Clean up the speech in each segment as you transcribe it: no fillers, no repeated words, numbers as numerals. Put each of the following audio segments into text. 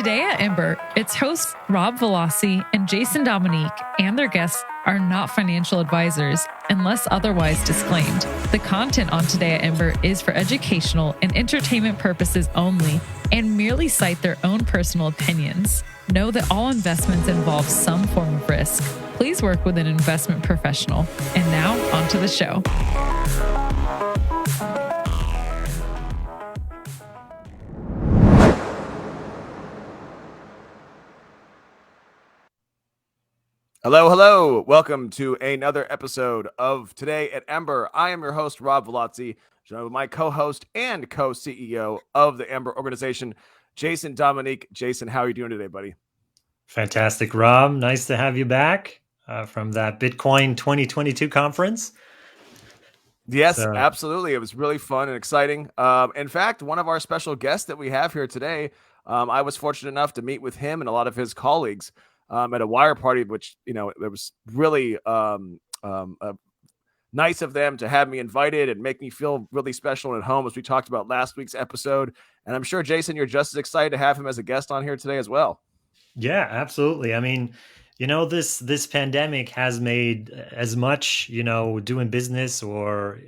Today at Embr, its hosts Robb, Vallozzi, and Dominique and their guests are not financial advisors unless otherwise disclaimed. The content on Today at Embr is for educational and entertainment purposes only and merely cite their own personal opinions. Know that all investments involve some form of risk. Please work with an investment professional. And now, on to the show. Hello, hello. Welcome to another episode of Today at Embr. I am your host, Robb Vallozzi, joined with my co-host and co-CEO of the Embr organization, Dominique. Jason, how are you doing today, buddy? Fantastic, Rob. Nice to have you back from that Bitcoin 2022 conference. Yes, absolutely. It was really fun and exciting. In fact, one of our special guests that we have here today, I was fortunate enough to meet with him and a lot of his colleagues at a Wyre party, which, it was really nice of them to have me invited and make me feel really special and at home, as we talked about last week's episode. And I'm sure, Jason, you're just as excited to have him as a guest on here today as well. Yeah, absolutely. I mean, this pandemic has made as much, doing business or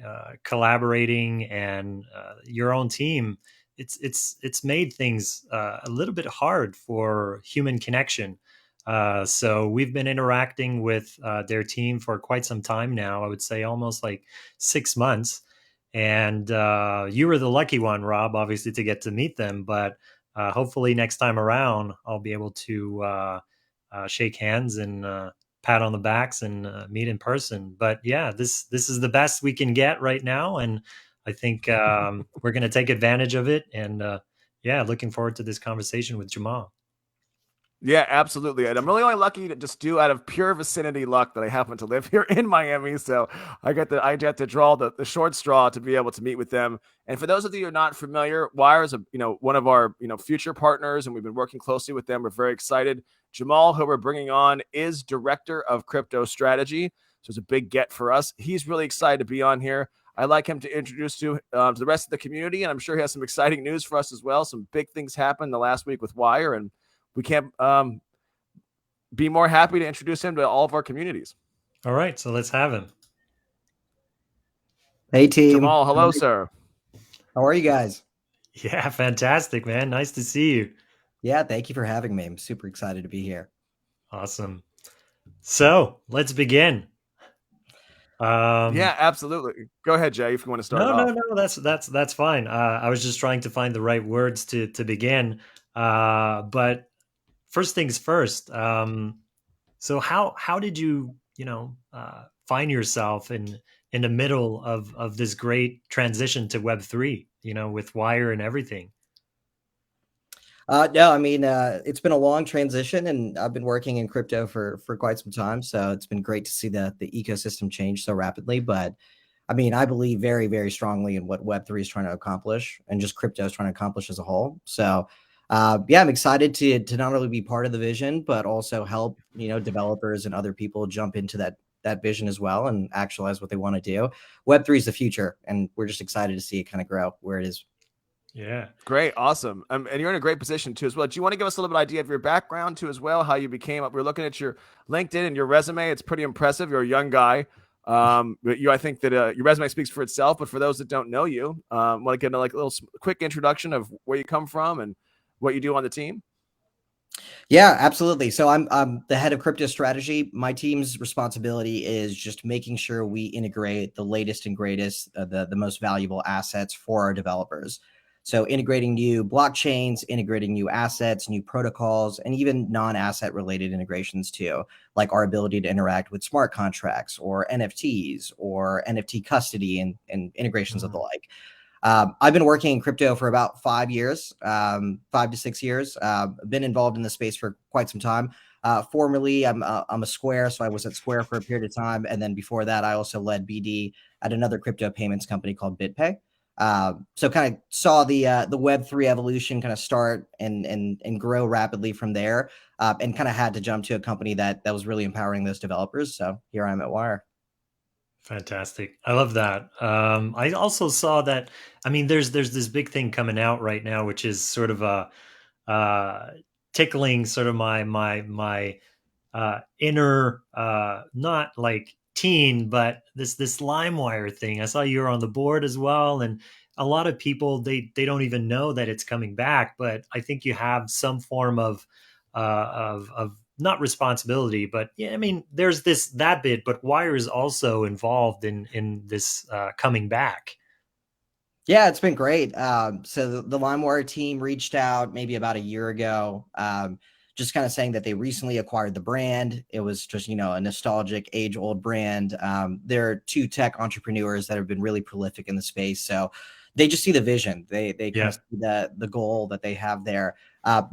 collaborating and your own team. It's made things a little bit hard for human connection. So we've been interacting with their team for quite some time now. I would say almost like 6 months. And you were the lucky one, Rob, obviously, to get to meet them. But hopefully next time around, I'll be able to shake hands and pat on the backs and meet in person. But yeah, this is the best we can get right now. And I think we're going to take advantage of it. And looking forward to this conversation with Jamal. Yeah, absolutely. And I'm really only lucky to just do out of pure vicinity luck that I happen to live here in Miami. So I get to draw the short straw to be able to meet with them. And for those of you who are not familiar, Wyre is one of our future partners, and we've been working closely with them. We're very excited. Jamal, who we're bringing on, is director of crypto strategy. So it's a big get for us. He's really excited to be on here. I'd like him to introduce to the rest of the community, and I'm sure he has some exciting news for us as well. Some big things happened the last week with Wyre, and we can't be more happy to introduce him to all of our communities. All right, so let's have him. Hey, team. Jamal, hello, sir. How are you guys? Yeah, fantastic, man. Nice to see you. Yeah, thank you for having me. I'm super excited to be here. Awesome. So let's begin. Yeah, absolutely. Go ahead, Jay, if you want to start. No, that's fine. I was just trying to find the right words to begin. But first things first. So how did you find yourself in the middle of this great transition to Web3? With Wyre and everything. No, I mean it's been a long transition, and I've been working in crypto for quite some time. So it's been great to see the ecosystem change so rapidly. But I mean, I believe very, very strongly in what Web3 is trying to accomplish, and just crypto is trying to accomplish as a whole. So I'm excited to not only be part of the vision, but also help developers and other people jump into that vision as well and actualize what they want to do. Web3 is the future, and we're just excited to see it kind of grow where it is. Yeah. Great. Awesome. And you're in a great position too, as well. Do you want to give us a little bit idea of your background too, as well? How you became up? We're looking at your LinkedIn and your resume. It's pretty impressive. You're a young guy. But I think that your resume speaks for itself, but for those that don't know you, want to get a little quick introduction of where you come from and what you do on the team? Yeah, absolutely. So I'm the head of crypto strategy. My team's responsibility is just making sure we integrate the latest and greatest, the most valuable assets for our developers. So integrating new blockchains, integrating new assets, new protocols, and even non-asset related integrations too, like our ability to interact with smart contracts or NFTs or NFT custody and integrations of the like. I've been working in crypto for about 5 years, 5 to 6 years. Been involved in the space for quite some time. Formerly, I'm a Square, so I was at Square for a period of time, and then before that, I also led BD at another crypto payments company called BitPay. So kind of saw the Web3 evolution kind of start and grow rapidly from there, and kind of had to jump to a company that was really empowering those developers. So here I am at Wyre. Fantastic. I love that. I also saw that, I mean, there's this big thing coming out right now, which is sort of a tickling sort of my inner, not like teen, but this LimeWire thing. I saw you were on the board as well, and a lot of people they don't even know that it's coming back. But I think you have some form of not responsibility, but yeah, I mean, there's that bit, but Wyre is also involved in this coming back. Yeah, it's been great. So the LimeWire team reached out maybe about a year ago, just kind of saying that they recently acquired the brand. It was just, a nostalgic, age-old brand. They're two tech entrepreneurs that have been really prolific in the space. So they just see the vision. They kind of see the goal that they have there.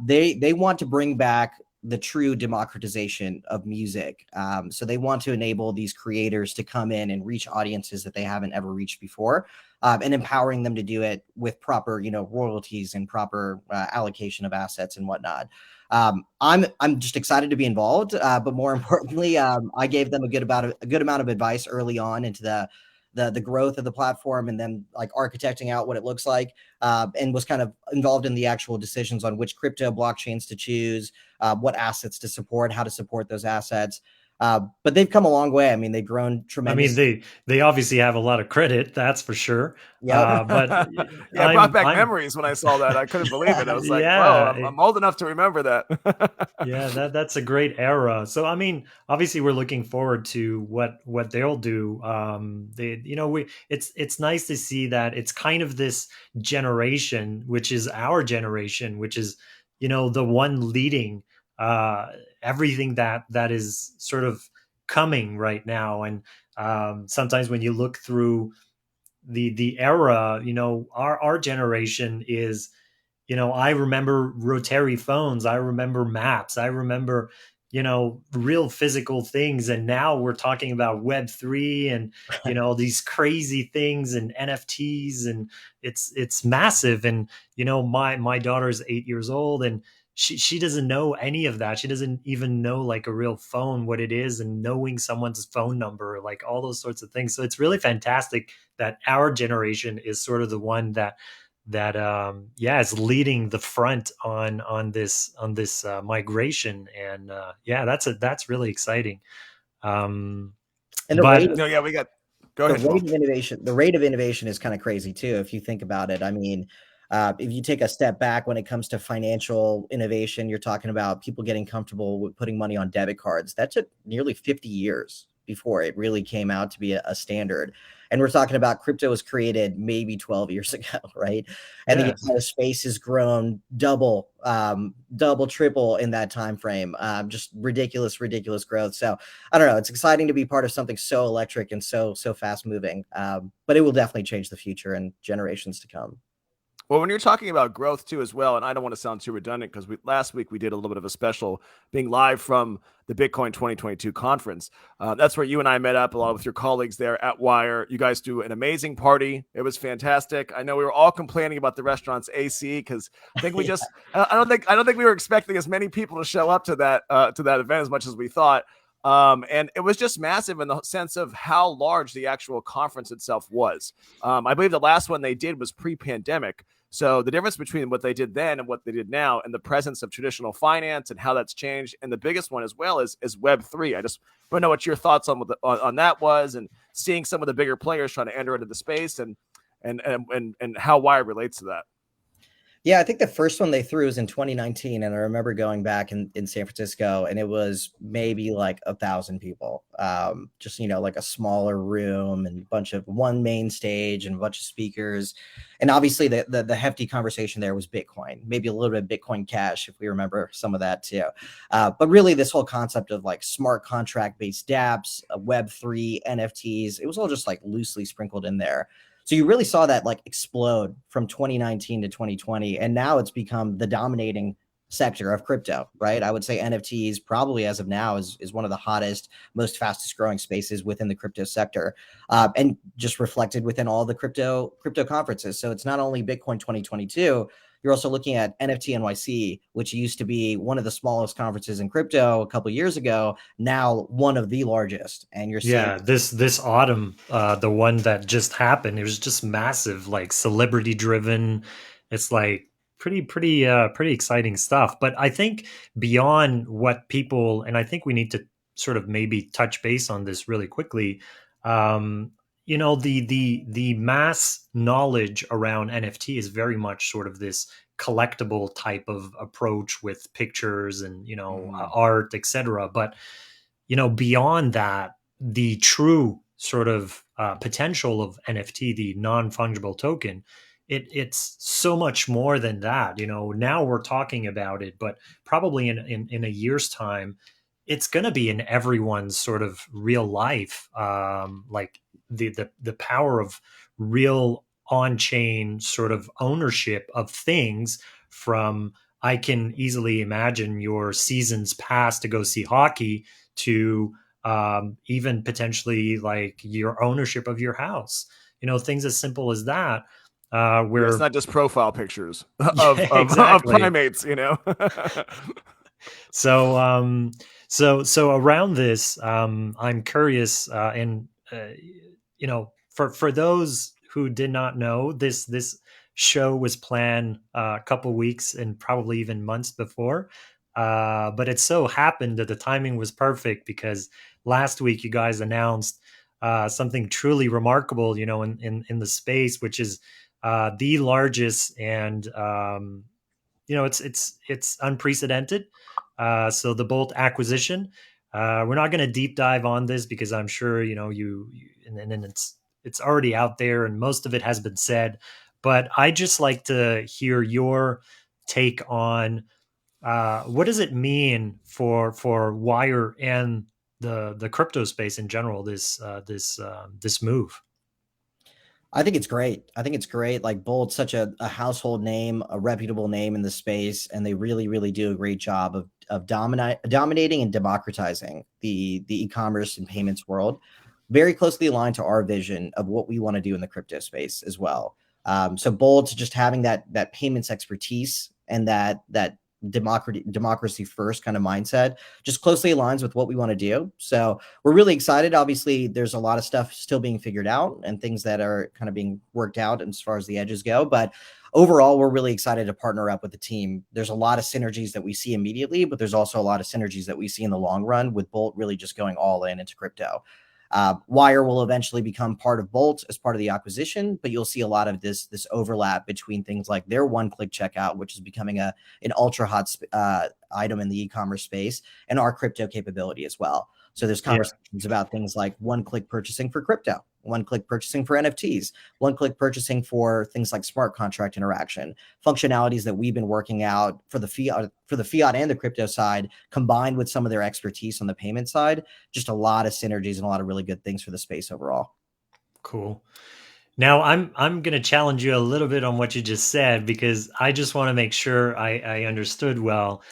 They want to bring back the true democratization of music. So they want to enable these creators to come in and reach audiences that they haven't ever reached before. And empowering them to do it with proper, royalties and proper allocation of assets and whatnot. I'm just excited to be involved, but more importantly, I gave them a good amount of advice early on into the growth of the platform, and then like architecting out what it looks like, and was kind of involved in the actual decisions on which crypto blockchains to choose, what assets to support, how to support those assets. But they've come a long way. I mean, they've grown tremendously. I mean, they obviously have a lot of credit, that's for sure. Yeah, But yeah, it brought back memories when I saw that. I couldn't believe it. I was like, "Whoa, I'm old enough to remember that." Yeah, that's a great era. So I mean, obviously, we're looking forward to what they'll do. It's nice to see that it's kind of this generation, which is our generation, which is the one leading everything that is sort of coming right now. And sometimes when you look through the era, our generation is, I remember rotary phones, I remember maps, I remember real physical things, and now we're talking about Web3 and these crazy things and NFTs, and it's massive. And my daughter's 8 years old, and she doesn't know any of that. She doesn't even know like a real phone, what it is, and knowing someone's phone number, like all those sorts of things. So it's really fantastic that our generation is sort of the one that is leading the front on this migration. And that's really exciting. And the rate of innovation is kind of crazy too, if you think about it. I mean, if you take a step back when it comes to financial innovation, you're talking about people getting comfortable with putting money on debit cards. That took nearly 50 years before it really came out to be a standard. And we're talking about crypto was created maybe 12 years ago, right? And the entire space has grown double, triple in that time frame. Just ridiculous growth. So I don't know. It's exciting to be part of something so electric and so fast moving. But it will definitely change the future and generations to come. Well, when you're talking about growth too as well, and I don't want to sound too redundant because last week we did a little bit of a special being live from the Bitcoin 2022 conference. That's where you and I met up along with your colleagues there at Wyre. You guys do an amazing party. It was fantastic. I know we were all complaining about the restaurant's AC because I think we just I don't think we were expecting as many people to show up to that event as much as we thought. And it was just massive in the sense of how large the actual conference itself was. I believe the last one they did was pre-pandemic. So the difference between what they did then and what they did now, and the presence of traditional finance and how that's changed, and the biggest one as well is Web3. I just want to know what your thoughts on that was, and seeing some of the bigger players trying to enter into the space, and how Wyre relates to that. Yeah, I think the first one they threw was in 2019, and I remember going back in San Francisco, and it was maybe like 1,000 people, just like a smaller room and a bunch of one main stage and a bunch of speakers, and obviously the hefty conversation there was Bitcoin, maybe a little bit of Bitcoin Cash if we remember some of that too, but really this whole concept of like smart contract based dApps, Web3, NFTs, it was all just like loosely sprinkled in there. So you really saw that like explode from 2019 to 2020. And now it's become the dominating sector of crypto, right? I would say NFTs probably as of now is one of the hottest, most fastest growing spaces within the crypto sector, and just reflected within all the crypto conferences. So it's not only Bitcoin 2022, you're also looking at NFT NYC, which used to be one of the smallest conferences in crypto a couple of years ago, now one of the largest. And you're seeing this autumn, the one that just happened, it was just massive, like celebrity driven. It's like pretty exciting stuff. But I think beyond what people, and I think we need to sort of maybe touch base on this really quickly. Um, the mass knowledge around NFT is very much sort of this collectible type of approach with pictures and art, etc. But beyond that, the true sort of potential of NFT, the non-fungible token, it's so much more than that. Now we're talking about it, but probably in a year's time, it's going to be in everyone's sort of real life. Like the power of real on-chain sort of ownership of things. From I can easily imagine your seasons past to go see hockey, to even potentially like your ownership of your house, things as simple as that. Where it's not just profile pictures yeah, of exactly. primates, So around this, I'm curious, and for those who did not know, this show was planned a couple weeks and probably even months before. But it so happened that the timing was perfect because last week you guys announced something truly remarkable, in the space, which is the largest and it's unprecedented. So the Bolt acquisition, we're not going to deep dive on this because I'm sure you and it's already out there and most of it has been said. But I just like to hear your take on what does it mean for Wyre and the crypto space in general. This move. I think it's great. I think it's great. Like Bolt's such a household name, a reputable name in the space, and they really, really do a great job of dominating and democratizing the e-commerce and payments world. Very closely aligned to our vision of what we want to do in the crypto space as well. So Bolt just having that payments expertise and that democracy first kind of mindset just closely aligns with what we want to do. So we're really excited. Obviously, there's a lot of stuff still being figured out and things that are kind of being worked out as far as the edges go. But overall, we're really excited to partner up with the team. There's a lot of synergies that we see immediately, but there's also a lot of synergies that we see in the long run with Bolt really just going all in into crypto. Wyre will eventually become part of Bolt as part of the acquisition, but you'll see a lot of this overlap between things like their one-click checkout, which is becoming an ultra hot item in the e-commerce space, and our crypto capability as well. So there's conversations about things like one-click purchasing for crypto, one-click purchasing for NFTs, one-click purchasing for things like smart contract interaction, functionalities that we've been working out for the fiat and the crypto side, combined with some of their expertise on the payment side. Just a lot of synergies and a lot of really good things for the space overall. Cool. Now I'm going to challenge you a little bit on what you just said because I just want to make sure I understood well.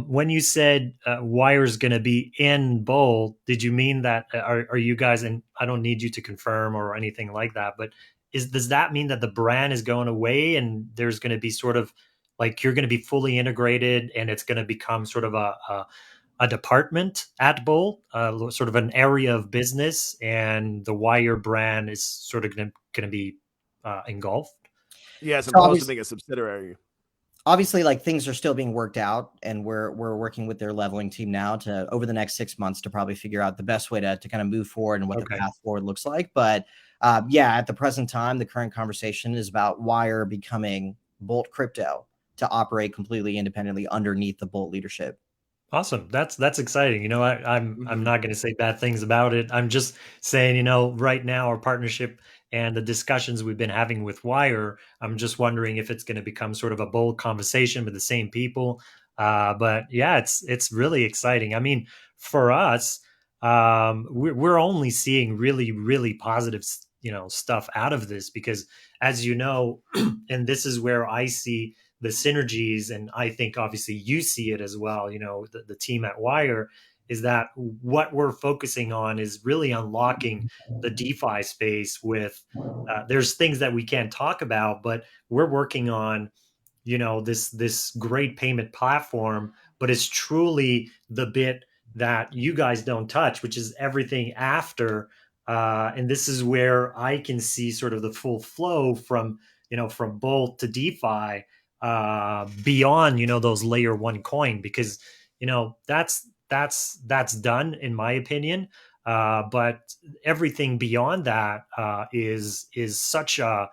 When you said Wyre's going to be in Bolt, did you mean that are you guys? And I don't need you to confirm or anything like that, but does that mean that the brand is going away and there's going to be sort of like you're going to be fully integrated and it's going to become sort of a department at Bolt, sort of an area of business, and the Wyre brand is sort of going to be engulfed? Yeah, as So opposed to being a subsidiary. obviously, like things are still being worked out, and we're working with their leveling team now to over the next 6 months to probably figure out the best way to kind of move forward and what the path forward looks like. But yeah, at the present time, the current conversation is about Wyre becoming Bolt Crypto to operate completely independently underneath the Bolt leadership. Awesome. That's exciting. I'm not going to say bad things about it. I'm just saying, right now our partnership and the discussions we've been having with Wyre, I'm just wondering if it's going to become sort of a bold conversation with the same people. But yeah, it's really exciting. I mean, for us, we're only seeing really, really positive, stuff out of this because, as you know, and this is where I see the synergies, and I think obviously you see it as well, the team at Wyre, is that what we're focusing on is really unlocking the DeFi space with there's things that we can't talk about, but we're working on this great payment platform, but it's truly the bit that you guys don't touch, which is everything after. And this is where I can see sort of the full flow from from Bolt to DeFi. beyond, those layer one coin, because, that's done in my opinion. But everything beyond that is such an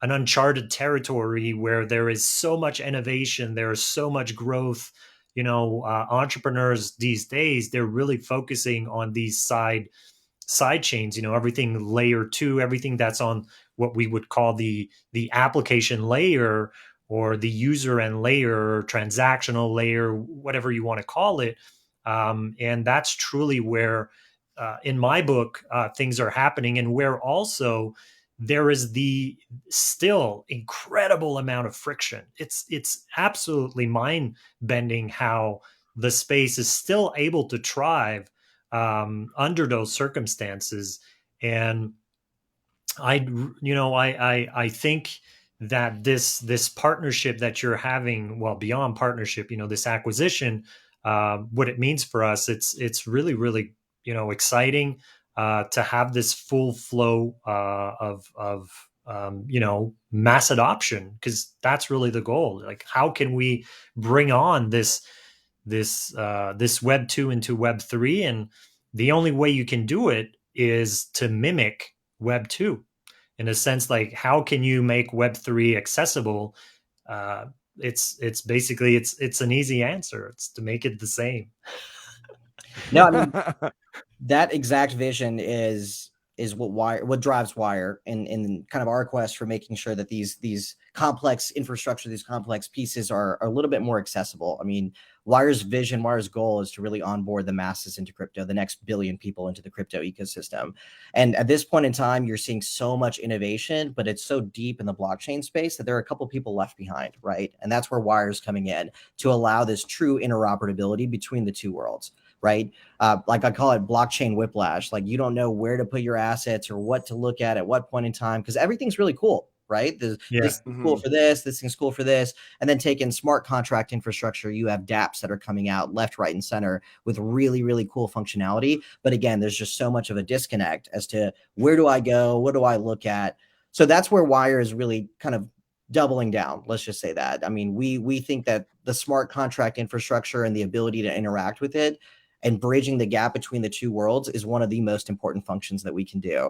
uncharted territory where there is so much innovation, there is so much growth. Entrepreneurs these days, they're really focusing on these side chains, everything layer two, everything that's on what we would call the application layer, or the user end layer, or transactional layer, whatever you want to call it. And that's truly where, in my book, things are happening, and where also there is the still incredible amount of friction. It's absolutely mind bending how the space is still able to thrive under those circumstances. And I think that this partnership that you're having, well, beyond partnership, this acquisition, what it means for us, it's really, really, exciting to have this full flow of mass adoption, because that's really the goal. Like, how can we bring on this Web 2 into Web 3? And the only way you can do it is to mimic Web 2, in a sense. Like, how can you make Web 3 accessible? It's basically, it's an easy answer. It's to make it the same. No, I mean, that exact vision is what drives Wyre in kind of our quest for making sure that these complex infrastructure, these complex pieces are a little bit more accessible. I mean, Wyre's vision, Wyre's goal is to really onboard the masses into crypto, the next billion people into the crypto ecosystem. And at this point in time, you're seeing so much innovation, but it's so deep in the blockchain space that there are a couple people left behind, right? And that's where Wyre's coming in to allow this true interoperability between the two worlds, right? Like I call it blockchain whiplash. Like, you don't know where to put your assets or what to look at what point in time, because everything's really cool, right? This is cool for this thing's cool for this. And then taking smart contract infrastructure, you have dApps that are coming out left, right, and center with really, really cool functionality. But again, there's just so much of a disconnect as to where do I go? What do I look at? So that's where Wyre is really kind of doubling down. Let's just say that. I mean, we think that the smart contract infrastructure and the ability to interact with it and bridging the gap between the two worlds is one of the most important functions that we can do.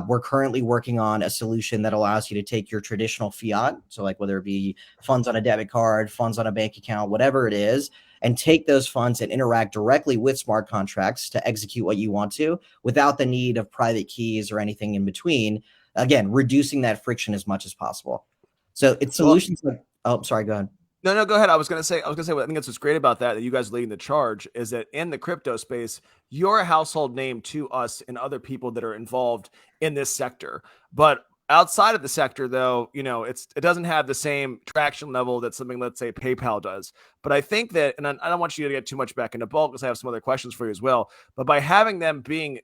We're currently working on a solution that allows you to take your traditional fiat, so like whether it be funds on a debit card, funds on a bank account, whatever it is, and take those funds and interact directly with smart contracts to execute what you want to without the need of private keys or anything in between. Again, reducing that friction as much as possible. So it's solutions like, oh, sorry, go ahead. No, go ahead. I was gonna say, I think that's what's great about that you guys are leading the charge, is that in the crypto space, you're a household name to us and other people that are involved in this sector. But outside of the sector, though, it doesn't have the same traction level that something, let's say, PayPal does. But I think that, and I don't want you to get too much back into bulk, because I have some other questions for you as well. But by having them being,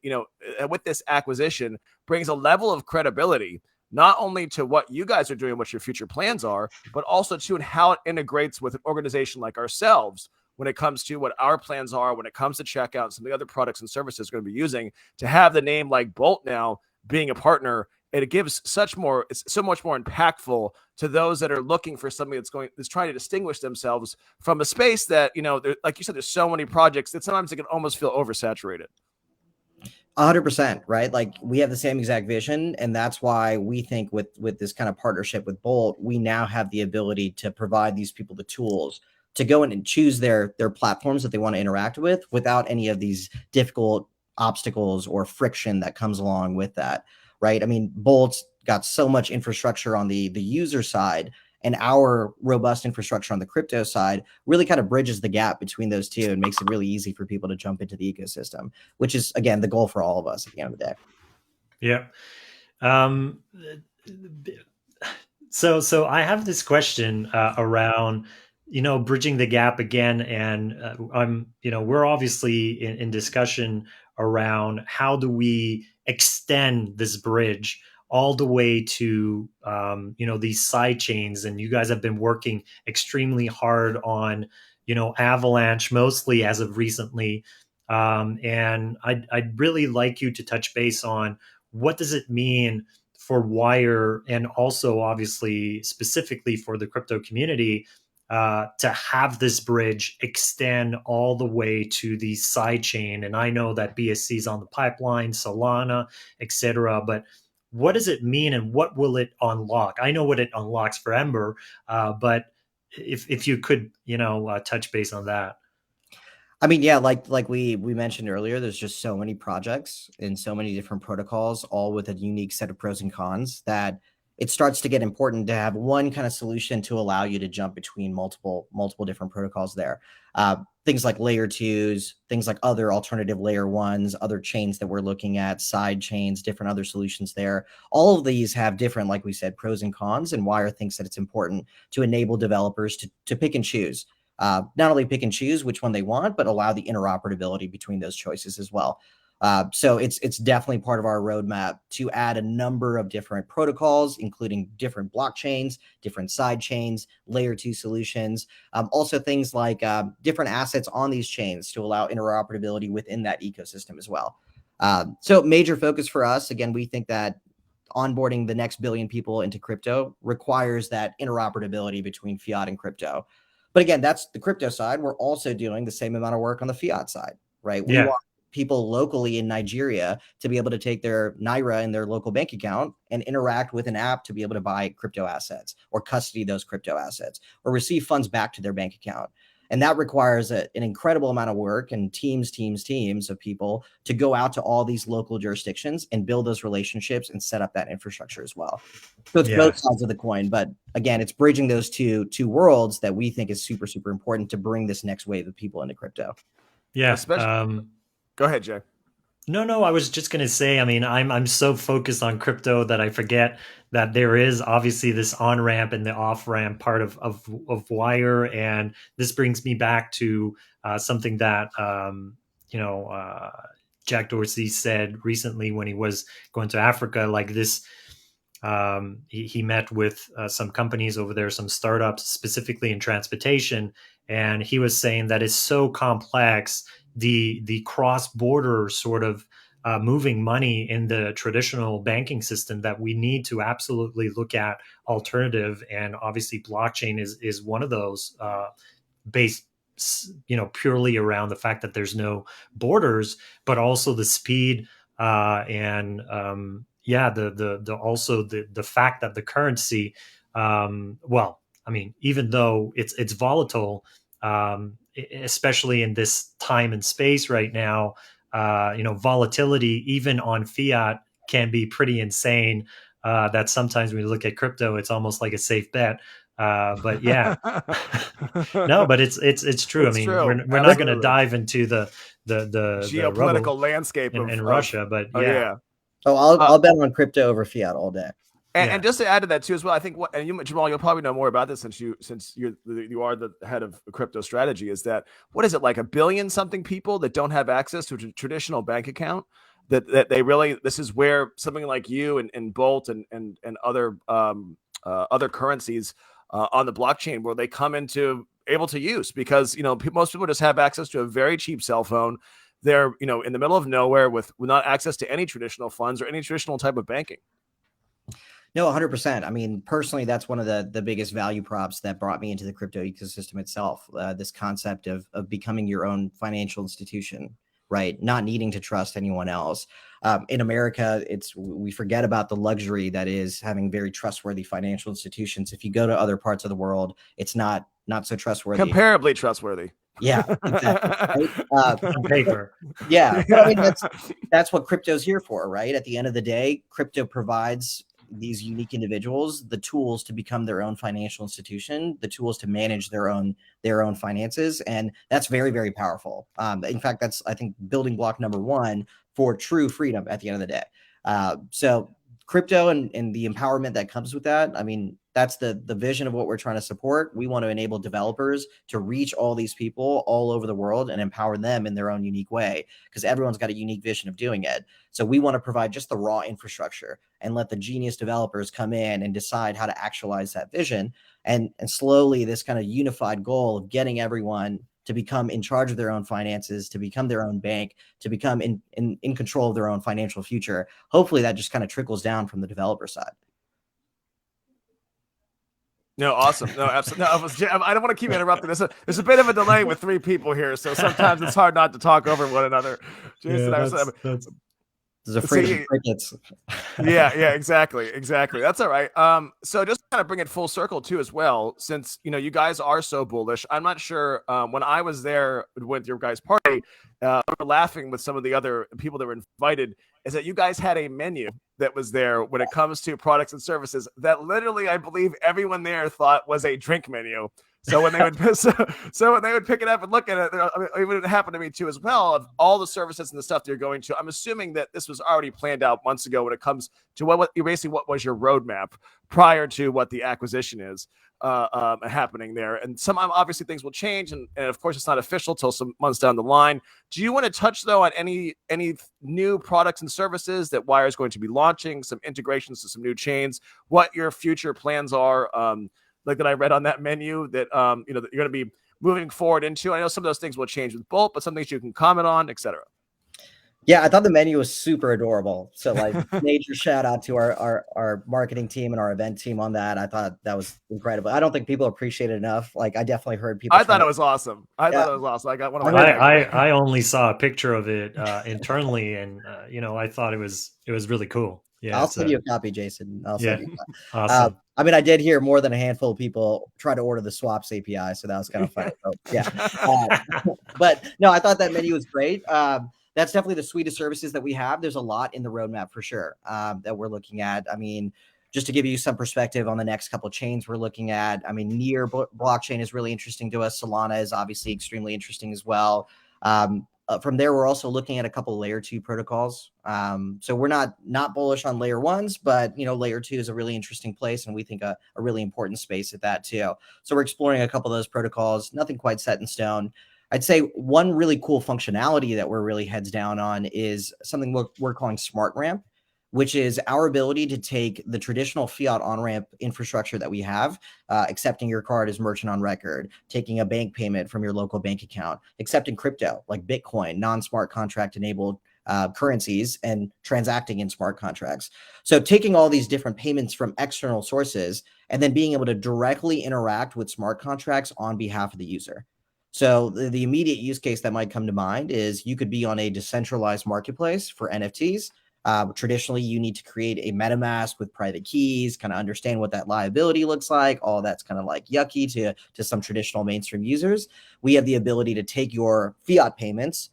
with this acquisition, brings a level of credibility, not only to what you guys are doing, what your future plans are, but also to how it integrates with an organization like ourselves when it comes to what our plans are, when it comes to checkout and some of the other products and services we're going to be using. To have the name like Bolt now being a partner, it gives it's so much more impactful to those that are looking for something that's trying to distinguish themselves from a space that, like you said, there's so many projects that sometimes it can almost feel oversaturated. 100%, right? Like, we have the same exact vision, and that's why we think with this kind of partnership with Bolt, we now have the ability to provide these people the tools to go in and choose their platforms that they want to interact with without any of these difficult obstacles or friction that comes along with that, right? I mean, Bolt's got so much infrastructure on the user side, and our robust infrastructure on the crypto side really kind of bridges the gap between those two and makes it really easy for people to jump into the ecosystem, which is, again, the goal for all of us at the end of the day. Yeah. So I have this question around, bridging the gap again. And we're obviously in discussion around how do we extend this bridge all the way to, these side chains. And you guys have been working extremely hard on, Avalanche, mostly as of recently. And I'd really like you to touch base on what does it mean Wyre, and also obviously specifically for the crypto community, to have this bridge extend all the way to the side chain. And I know that BSC is on the pipeline, Solana, etc. But what does it mean, and what will it unlock? I know what it unlocks for Embr, but if you could, touch base on that. I mean, yeah, like we mentioned earlier, there's just so many projects and so many different protocols, all with a unique set of pros and cons, that it starts to get important to have one kind of solution to allow you to jump between multiple different protocols there. Things like layer 2s, things like other alternative layer 1s, other chains that we're looking at, side chains, different other solutions there. All of these have different, like we said, pros and cons, and Wyre thinks that it's important to enable developers to pick and choose. Not only pick and choose which one they want, but allow the interoperability between those choices as well. So it's definitely part of our roadmap to add a number of different protocols, including different blockchains, different side chains, layer 2 solutions, also things like different assets on these chains to allow interoperability within that ecosystem as well. So major focus for us, again, we think that onboarding the next billion people into crypto requires that interoperability between fiat and crypto. But again, that's the crypto side. We're also doing the same amount of work on the fiat side, right? We want people locally in Nigeria to be able to take their Naira in their local bank account and interact with an app to be able to buy crypto assets or custody those crypto assets or receive funds back to their bank account. And that requires an incredible amount of work and teams of people to go out to all these local jurisdictions and build those relationships and set up that infrastructure as well. So it's both sides of the coin. But again, it's bridging those two worlds that we think is super, super important to bring this next wave of people into crypto. Yeah. Go ahead, Jay. No, I was just going to say, I mean, I'm so focused on crypto that I forget that there is obviously this on-ramp and the off-ramp part of Wyre. And this brings me back to something that, Jack Dorsey said recently when he was going to Africa, like this. He met with some companies over there, some startups specifically in transportation. And he was saying that it's so complex, the cross-border sort of moving money in the traditional banking system, that we need to absolutely look at alternative. And obviously blockchain is one of those, based purely around the fact that there's no borders, but also the speed and also the fact that the currency, even though it's volatile, especially in this time and space right now, volatility even on fiat can be pretty insane. That sometimes when you look at crypto, it's almost like a safe bet. But yeah, no, but it's true. It's true. We're not going to dive into the geopolitical landscape in Russia, but I'll bet on crypto over fiat all day. And just to add to that too as well, I think Jamal, you'll probably know more about this since you are the head of crypto strategy. Is that what is it, like 1 billion something people that don't have access to a traditional bank account? That they really, this is where something like you and Bolt and other other currencies on the blockchain, where they come into able to use, because most people just have access to a very cheap cell phone. They're in the middle of nowhere with not access to any traditional funds or any traditional type of banking. No, 100%. I mean, personally, that's one of the biggest value props that brought me into the crypto ecosystem itself. This concept of becoming your own financial institution, right? Not needing to trust anyone else. In America, we forget about the luxury that is having very trustworthy financial institutions. If you go to other parts of the world, it's not so trustworthy. Comparably trustworthy. Yeah, exactly. Right? On paper. Yeah, but I mean, that's what crypto's here for, right? At the end of the day, crypto provides these unique individuals the tools to become their own financial institution, the tools to manage their own finances, and that's very, very powerful. In fact, that's, I think, building block number one for true freedom at the end of the day. So crypto and the empowerment that comes with that, I mean, that's the vision of what we're trying to support. We want to enable developers to reach all these people all over the world and empower them in their own unique way, because everyone's got a unique vision of doing it. So we want to provide just the raw infrastructure and let the genius developers come in and decide how to actualize that vision. And slowly this kind of unified goal of getting everyone to become in charge of their own finances, to become their own bank, to become in control of their own financial future. Hopefully that just kind of trickles down from the developer side. No, awesome. No, absolutely. No, I don't want to keep interrupting. There's a bit of a delay with three people here, so sometimes it's hard not to talk over one another. Jason, there's a phrase of crickets. Yeah, exactly. That's all right. So just kind of bring it full circle too, as well, since you guys are so bullish. I'm not sure. When I was there with your guys' party, we were laughing with some of the other people that were invited. Is that you guys had a menu that was there when it comes to products and services that literally, I believe, everyone there thought was a drink menu. So when they would so when they would pick it up and look at it, it would happen to me too as well. Of all the services and the stuff that you're going to, I'm assuming that this was already planned out months ago when it comes to what was your roadmap prior to what the acquisition is happening there. And some obviously things will change, and of course it's not official till some months down the line. Do you want to touch though on any new products and services that Wyre is going to be launching, some integrations to some new chains, what your future plans are? Like that I read on that menu that that you're going to be moving forward into. I know some of those things will change with Bolt, but some things you can comment on, etc. Yeah, I thought the menu was super adorable. So like major shout out to our marketing team and our event team on that. I thought that was incredible. I don't think people appreciate it enough. Like I definitely heard people. I thought it was awesome. I got one of my. I only saw a picture of it internally, and I thought it was really cool. Yeah, I'll send you a copy, Jason. I'll send you. Awesome. I mean, I did hear more than a handful of people try to order the swaps API, so that was kind of fun. So, yeah, but no, I thought that menu was great. That's definitely the suite of services that we have. There's a lot in the roadmap for sure that we're looking at. I mean, just to give you some perspective on the next couple of chains we're looking at. I mean, Near blockchain is really interesting to us. Solana is obviously extremely interesting as well. From there, we're also looking at a couple of layer 2 protocols. So we're not bullish on layer 1s, but layer 2 is a really interesting place, and we think a really important space at that too. So we're exploring a couple of those protocols. Nothing quite set in stone. I'd say one really cool functionality that we're really heads down on is something we're calling Smart Ramp, which is our ability to take the traditional fiat on-ramp infrastructure that we have, accepting your card as merchant on record, taking a bank payment from your local bank account, accepting crypto like Bitcoin, non-smart contract enabled currencies, and transacting in smart contracts. So taking all these different payments from external sources and then being able to directly interact with smart contracts on behalf of the user. So the immediate use case that might come to mind is you could be on a decentralized marketplace for NFTs. Traditionally, you need to create a MetaMask with private keys, kind of understand what that liability looks like. All that's kind of like yucky to some traditional mainstream users. We have the ability to take your fiat payments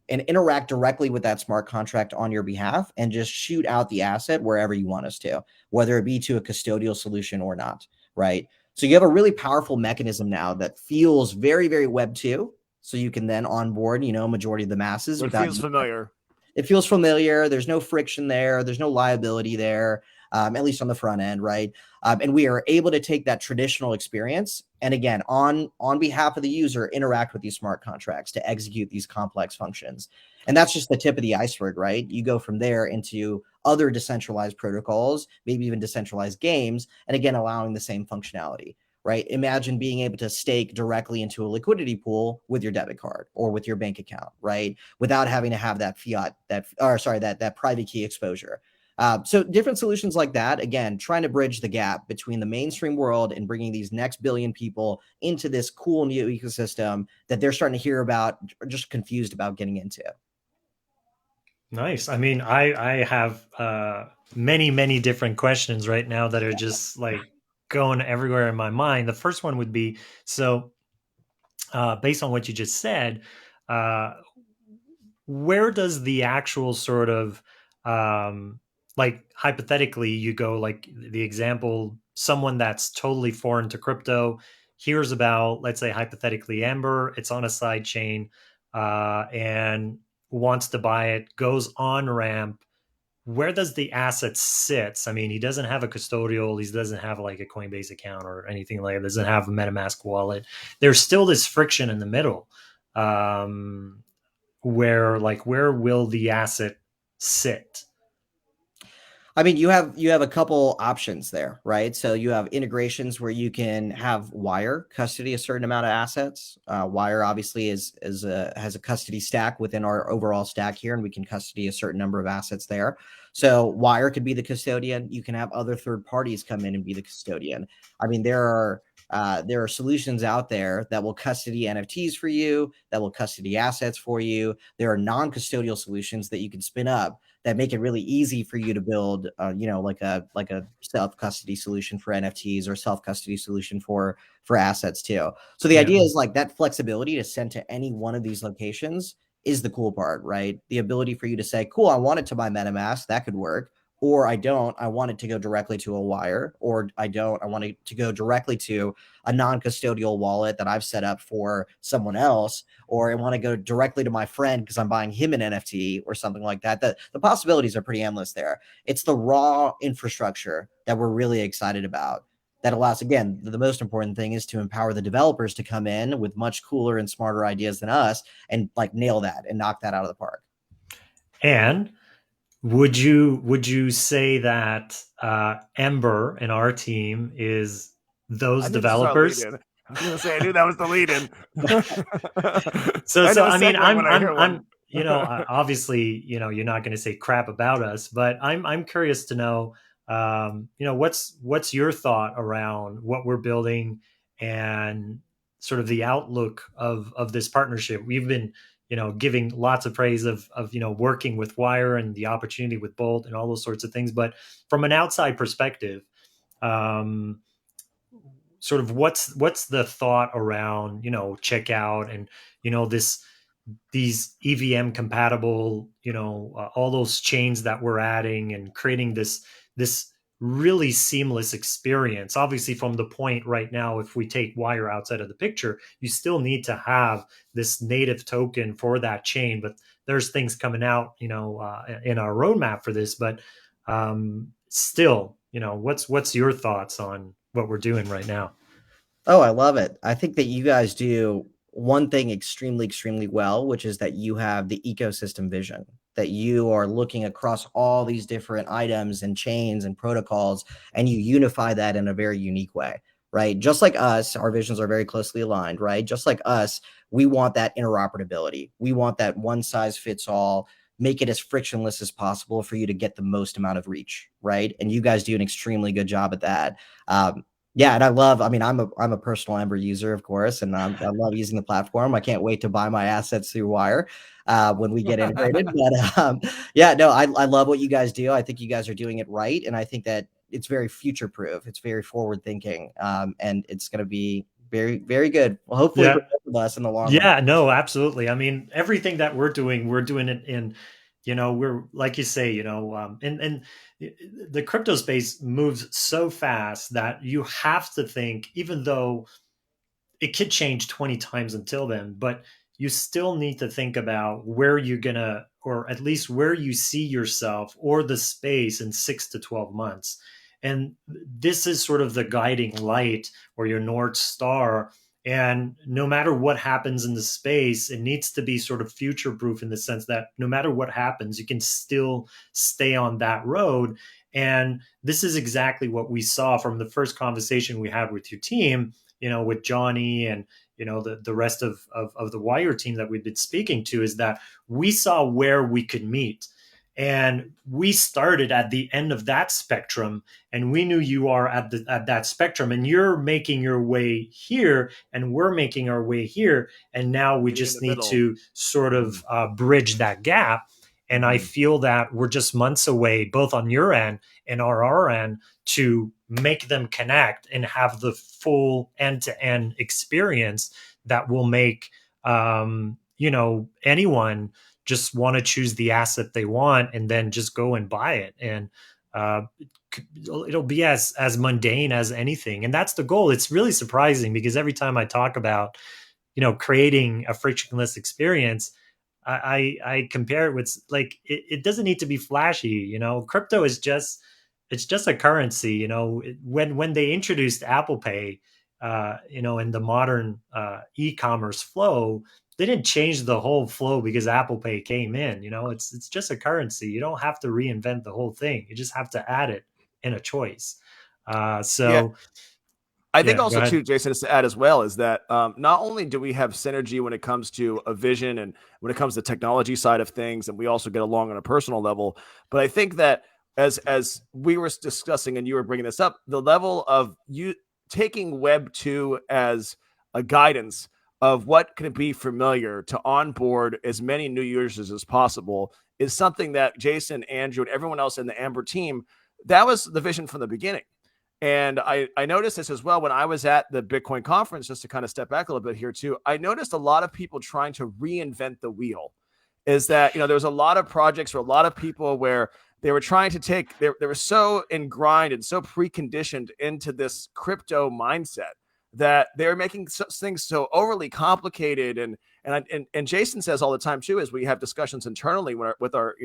and interact directly with that smart contract on your behalf and just shoot out the asset wherever you want us to, whether it be to a custodial solution or not, right? So you have a really powerful mechanism now that feels very, very Web 2. So you can then onboard, majority of the masses. It feels familiar. It feels familiar. There's no friction there. There's no liability there, at least on the front end, right? And we are able to take that traditional experience and again, on behalf of the user, interact with these smart contracts to execute these complex functions. And that's just the tip of the iceberg, right? You go from there into other decentralized protocols, maybe even decentralized games, and again, allowing the same functionality, right? Imagine being able to stake directly into a liquidity pool with your debit card or with your bank account, right? Without having to have that that private key exposure. So different solutions like that, again, trying to bridge the gap between the mainstream world and bringing these next billion people into this cool new ecosystem that they're starting to hear about, just confused about getting into. Nice. I mean, I have many different questions right now that are just like going everywhere in my mind. The first one would be, so based on what you just said, where does the actual sort of like hypothetically you go, like the example, someone that's totally foreign to crypto hears about, let's say hypothetically, Embr, it's on a side chain and wants to buy it, goes on ramp. Where does the asset sit? I mean, he doesn't have a custodial, he doesn't have like a Coinbase account or anything like that, doesn't have a MetaMask wallet. There's still this friction in the middle where will the asset sit? I mean, you have a couple options there, right? So you have integrations where you can have Wyre custody a certain amount of assets. Wyre obviously has a custody stack within our overall stack here, and we can custody a certain number of assets there. So Wyre could be the custodian. You can have other third parties come in and be the custodian. I mean, there are solutions out there that will custody NFTs for you, that will custody assets for you. There are non-custodial solutions that you can spin up that make it really easy for you to build, like a self custody solution for NFTs or self custody solution for assets too. So the Yeah. idea is like that flexibility to send to any one of these locations is the cool part, right? The ability for you to say, cool, I want it to my MetaMask, that could work. Or I don't, I want it to go directly to a Wyre, or I don't, I want it to go directly to a non-custodial wallet that I've set up for someone else, or I want to go directly to my friend because I'm buying him an NFT or something like that. The possibilities are pretty endless there. It's the raw infrastructure that we're really excited about that allows, again, the most important thing is to empower the developers to come in with much cooler and smarter ideas than us and like nail that and knock that out of the park. And would you say that Embr and our team is those I knew this was our lead developers? in. I was going to say, I knew that was the lead in. I So know a I mean, segue when I hear one. I'm obviously, you're not going to say crap about us, but I'm curious to know, what's your thought around what we're building and sort of the outlook of this partnership. We've been, giving lots of praise of working with Wyre and the opportunity with Bolt and all those sorts of things, but from an outside perspective, um, sort of what's the thought around checkout and this these EVM compatible, all those chains that we're adding and creating this really seamless experience. Obviously, from the point right now, if we take Wyre outside of the picture, you still need to have this native token for that chain. But there's things coming out, in our roadmap for this. But still, what's your thoughts on what we're doing right now? Oh, I love it. I think that you guys do one thing extremely, extremely well, which is that you have the ecosystem vision, that you are looking across all these different items and chains and protocols, and you unify that in a very unique way, right? Just like us, our visions are very closely aligned, right? Just like us, we want that interoperability. We want that one size fits all, make it as frictionless as possible for you to get the most amount of reach, right? And you guys do an extremely good job at that. Yeah, and I mean, I'm a personal Embr user, of course, and I love using the platform. I can't wait to buy my assets through Wyre when we get integrated. But yeah, no, I love what you guys do. I think you guys are doing it right, and I think that it's very future proof. It's very forward thinking, and it's going to be very, very good. Well, hopefully, Yeah. for both of us in the long run. Yeah, no, absolutely. I mean, everything that we're doing it in, we're like you say, and the crypto space moves so fast that you have to think, even though it could change 20 times until then, but you still need to think about where you're gonna, or at least where you see yourself or the space in 6 to 12 months. And this is sort of the guiding light or your North Star. And no matter what happens in the space, it needs to be sort of future proof in the sense that no matter what happens, you can still stay on that road. And this is exactly what we saw from the first conversation we had with your team, with Johnny and the rest of the Wyre team that we've been speaking to, is that we saw where we could meet. And we started at the end of that spectrum, and we knew you are at that spectrum, and you're making your way here, and we're making our way here, and now we Meeting in just the need middle. to sort of bridge that gap. And I feel that we're just months away, both on your end and our end, to make them connect and have the full end-to-end experience that will make anyone just want to choose the asset they want and then just go and buy it. And uh, it'll be as mundane as anything, and that's the goal. It's really surprising because every time I talk about creating a frictionless experience, I compare it with, like, it doesn't need to be flashy. Crypto is just, it's just a currency. When they introduced Apple Pay, in the modern e-commerce flow, didn't change the whole flow because Apple Pay came in. It's just a currency. You don't have to reinvent the whole thing. You just have to add it in a choice. Yeah. I think Yeah, go also ahead. too, Jason, is to add as well is that not only do we have synergy when it comes to a vision and when it comes to technology side of things, and we also get along on a personal level, but I think that as we were discussing and you were bringing this up, the level of you taking Web 2 as a guidance of what can be familiar to onboard as many new users as possible is something that Jason, Andrew, and everyone else in the Embr team, that was the vision from the beginning. And I noticed this as well when I was at the Bitcoin conference, just to kind of step back a little bit here too. I noticed a lot of people trying to reinvent the wheel. Is that, there was a lot of projects or a lot of people where they were trying to take, they were so ingrined and so preconditioned into this crypto mindset that they were making things so overly complicated. And Jason says all the time too, as we have discussions internally with our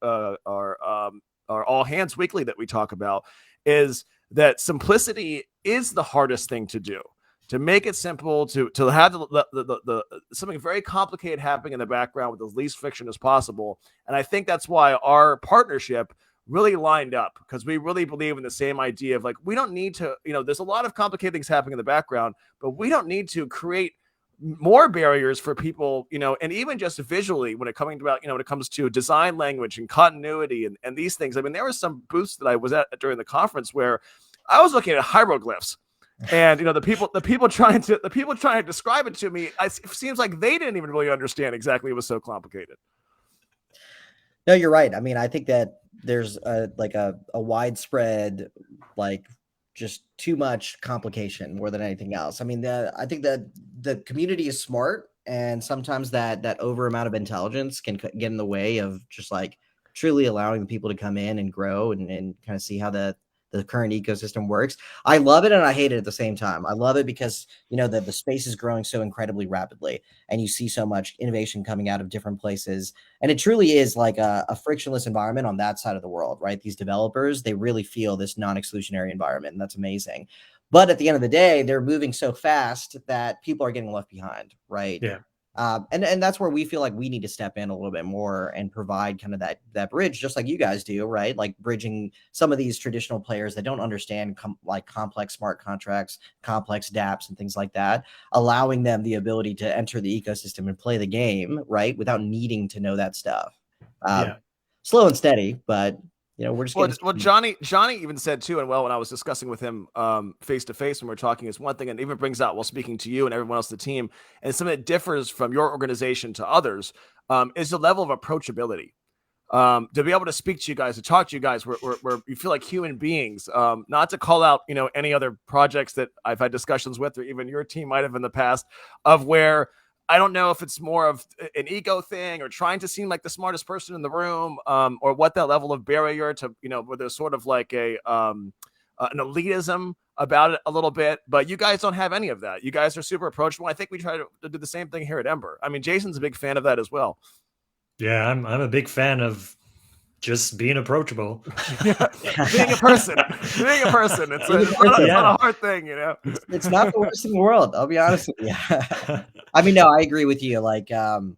our all hands weekly that we talk about, is that simplicity is the hardest thing to do. To make it simple, to have the something very complicated happening in the background with the least friction as possible. And I think that's why our partnership really lined up, because we really believe in the same idea of like, we don't need to, there's a lot of complicated things happening in the background, but we don't need to create more barriers for people, and even just visually when it comes to design language and continuity and these things. I mean, there were some booths that I was at during the conference where I was looking at hieroglyphs, and the people trying to describe it to me, it seems like they didn't even really understand exactly. It was so complicated. No, you're right. I mean, I think that there's a widespread, like, just too much complication more than anything else. I mean, I think that the community is smart, and sometimes that over amount of intelligence can get in the way of just like truly allowing people to come in and grow and kind of see how the current ecosystem works. I love it and I hate it at the same time. I love it because the space is growing so incredibly rapidly, and you see so much innovation coming out of different places, and it truly is like a frictionless environment on that side of the world, right? These developers, they really feel this non-exclusionary environment, and that's amazing. But at the end of the day, they're moving so fast that people are getting left behind, right? Yeah. And that's where we feel like we need to step in a little bit more and provide kind of that bridge, just like you guys do, right? Like bridging some of these traditional players that don't understand like complex smart contracts, complex dApps, and things like that, allowing them the ability to enter the ecosystem and play the game, right, without needing to know that stuff. Slow and steady, but we're just well, Johnny even said too, and when I was discussing with him face to face when we were talking, is one thing, and even brings out while speaking to you and everyone else on the team, and something that differs from your organization to others, is the level of approachability. To be able to speak to you guys, to talk to you guys, where you feel like human beings, not to call out any other projects that I've had discussions with, or even your team might have in the past, of where I don't know if it's more of an ego thing or trying to seem like the smartest person in the room, or what that level of barrier to, where there's sort of like an elitism about it a little bit. But you guys don't have any of that. You guys are super approachable. I think we try to do the same thing here at Embr. I mean, Jason's a big fan of that as well. Yeah, I'm a big fan of just being approachable. Being a person. It's not a hard thing, It's not the worst in the world. I'll be honest with you. I mean, no, I agree with you. Like, a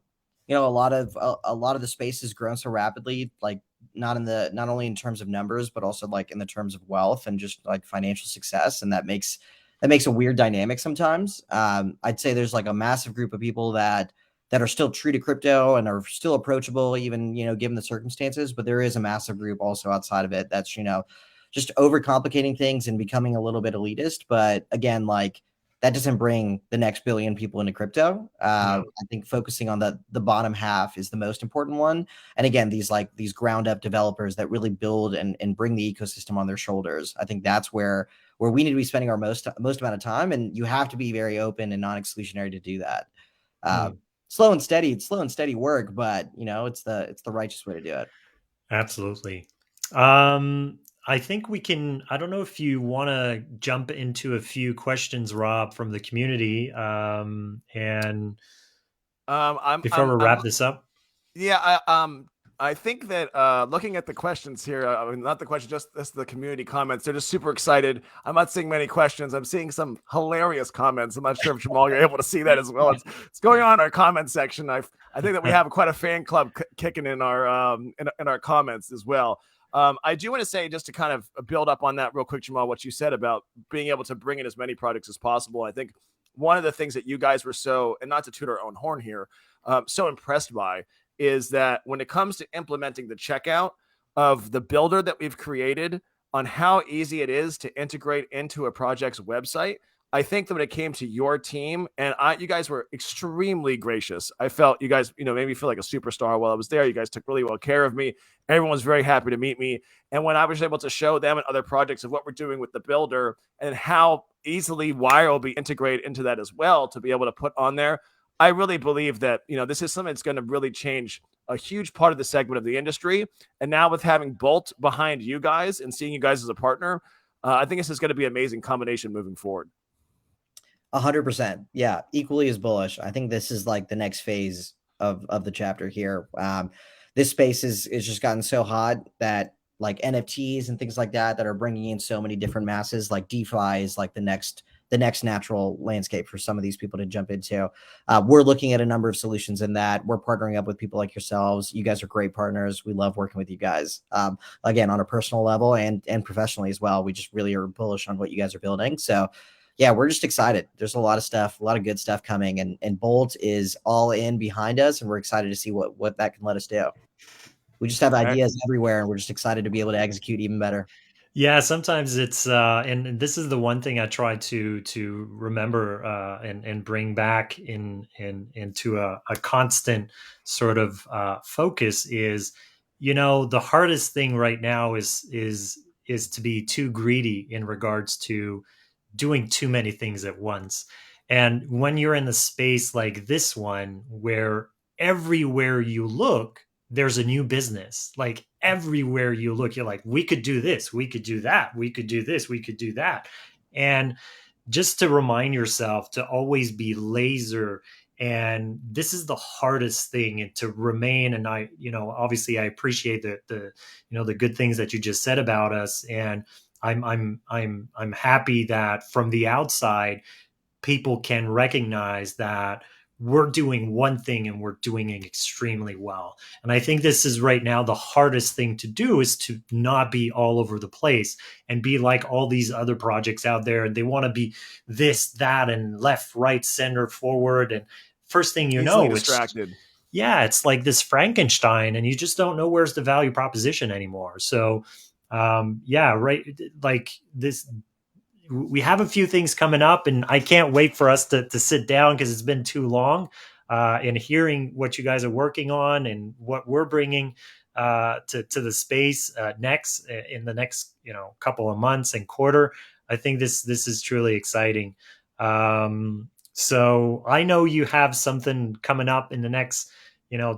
lot of the space has grown so rapidly, like not only in terms of numbers, but also like in the terms of wealth and just like financial success. And that makes a weird dynamic sometimes. I'd say there's like a massive group of people that are still true to crypto and are still approachable, even, given the circumstances. But there is a massive group also outside of it that's, just overcomplicating things and becoming a little bit elitist. But again, like, that doesn't bring the next billion people into crypto. I think focusing on the bottom half is the most important one. And again, these ground up developers that really build and bring the ecosystem on their shoulders. I think that's where we need to be spending our most amount of time. And you have to be very open and non-exclusionary to do that. Slow and steady work, but it's the righteous way to do it. Absolutely. I think we can, I don't know if you want to jump into a few questions, Rob, from the community. And before we wrap this up. Yeah. I think that looking at the questions here, I mean, not the question, just the community comments, they're just super excited. I'm not seeing many questions. I'm seeing some hilarious comments. I'm not sure if Jamal, you're able to see that as well. It's going on in our comment section. I think that we have quite a fan club kicking in our in our comments as well. I do want to say, just to kind of build up on that real quick, Jamal, what you said about being able to bring in as many projects as possible. I think one of the things that you guys were so, and not to toot our own horn here, so impressed by is that when it comes to implementing the checkout of the builder that we've created, on how easy it is to integrate into a project's website. I think that when it came to your team, and you guys were extremely gracious. I felt you guys, made me feel like a superstar while I was there. You guys took really well care of me. Everyone was very happy to meet me. And when I was able to show them and other projects of what we're doing with the builder and how easily Wyre will be integrated into that as well to be able to put on there, I really believe that, this is something that's going to really change a huge part of the segment of the industry. And now with having Bolt behind you guys and seeing you guys as a partner, I think this is going to be an amazing combination moving forward. 100%. Yeah. Equally as bullish. I think this is like the next phase of the chapter here. This space is just gotten so hot that like NFTs and things like that are bringing in so many different masses. Like DeFi is like the next natural landscape for some of these people to jump into. We're looking at a number of solutions in that. We're partnering up with people like yourselves. You guys are great partners. We love working with you guys. Again, on a personal level and professionally as well. We just really are bullish on what you guys are building. So yeah, we're just excited. There's a lot of stuff, a lot of good stuff coming, and Bolt is all in behind us, and we're excited to see what that can let us do. We just have ideas everywhere, and we're just excited to be able to execute even better. Yeah, sometimes it's and this is the one thing I try to remember and bring back into a constant sort of focus is, the hardest thing right now is to be too greedy in regards to doing too many things at once. And when you're in the space like this one, where everywhere you look, there's a new business. Like everywhere you look, you're like, we could do this, we could do that, we could do this, we could do that. And just to remind yourself to always be laser. And this is the hardest thing, and to remain. And I, obviously I appreciate the good things that you just said about us. And I'm happy that from the outside, people can recognize that we're doing one thing and we're doing it extremely well. And I think this is right now the hardest thing to do, is to not be all over the place and be like all these other projects out there. And they want to be this, that, and left, right, center, forward. And first thing easily distracted. It's like this Frankenstein, and you just don't know where's the value proposition anymore. So right. Like this, we have a few things coming up, and I can't wait for us to sit down, because it's been too long, and hearing what you guys are working on and what we're bringing to the space next in the next, couple of months and quarter. I think this is truly exciting. So I know you have something coming up in the next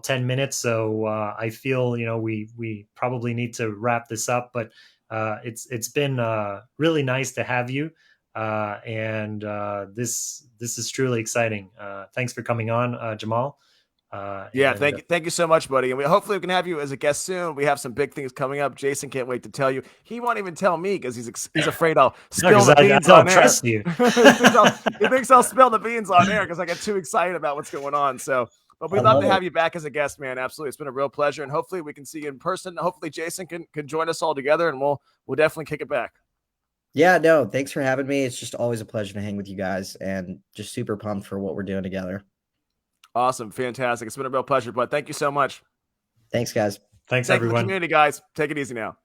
10 minutes. So I feel, we probably need to wrap this up, but it's been really nice to have you. And this is truly exciting. Thanks for coming on, Jamal. Thank you so much, buddy. And hopefully we can have you as a guest soon. We have some big things coming up. Jason can't wait to tell you. He won't even tell me because he's afraid I'll spill the beans on air. Trust you. He thinks I'll spill the beans on air because I get too excited about what's going on. So, but we'd love to have you back as a guest, man. Absolutely, it's been a real pleasure, and hopefully we can see you in person. Hopefully Jason can join us all together, and we'll definitely kick it back. Yeah, no, thanks for having me. It's just always a pleasure to hang with you guys, and just super pumped for what we're doing together. Awesome. Fantastic. It's been a real pleasure, bud. Thank you so much. Thanks, guys. Thanks, everyone. The community, guys. Take it easy now.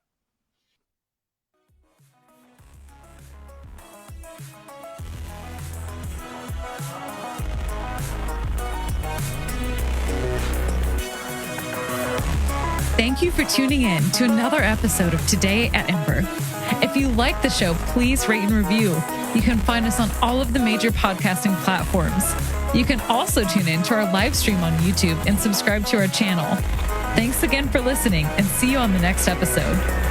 Thank you for tuning in to another episode of Today at Embr. If you like the show, please rate and review. You can find us on all of the major podcasting platforms. You can also tune in to our live stream on YouTube and subscribe to our channel. Thanks again for listening, and see you on the next episode.